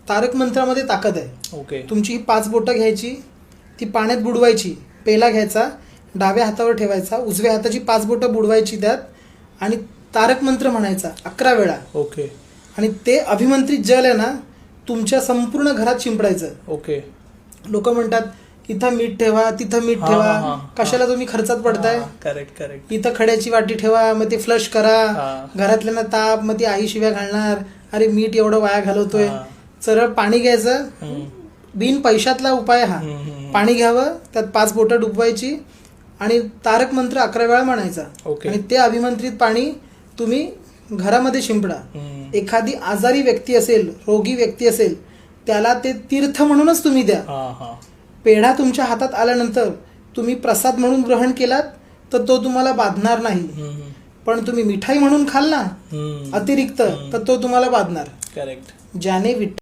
तारक मंत्रामध्ये ताकद आहे. ओके. तुमची ही 5 बोटं घ्यायची, ती पाण्यात बुडवायची, पेला घ्यायचा, डाव्या हातावर ठेवायचा, उजव्या हाताची 5 बोटं बुडवायची त्यात आणि तारक मंत्र म्हणायचा 11 वेळा. ओके. आणि ते अभिमंत्रित जल आहे ना तुमच्या संपूर्ण घरात शिंपडायचं. ओके. लोक म्हणतात इथं मीठ ठेवा, तिथं मीठ ठेवा, कशाला तुम्ही खर्चात पडताय, करेक्ट करेक्ट. इथं खड्याची वाटी ठेवा, मग ते फ्लश करा, घरातल्यांना ताप, मग ती आई शिव्या घालणार, अरे मीठ एवढं वाया घालवतोय. सरळ पाणी घ्यायचं, बिन पैशातला उपाय हा. पाणी घ्यावं, त्यात 5 बोटं डुबवायची आणि तारक मंत्र 11 वेळा म्हणायचा. आणि ते अभिमंत्रित पाणी तुम्ही घरामध्ये शिंपडा. एखादी आजारी व्यक्ती असेल, रोगी व्यक्ती असेल, त्याला ते तीर्थ म्हणूनच तुम्ही द्या. पेढा तुमच्या हातात आल्यानंतर तुम्ही प्रसाद म्हणून ग्रहण केलात तर तो तुम्हाला बाधणार नाही, पण तुम्ही मिठाई म्हणून खाल ना अतिरिक्त तर तो तुम्हाला बाधणार. करेक्ट. ज्याने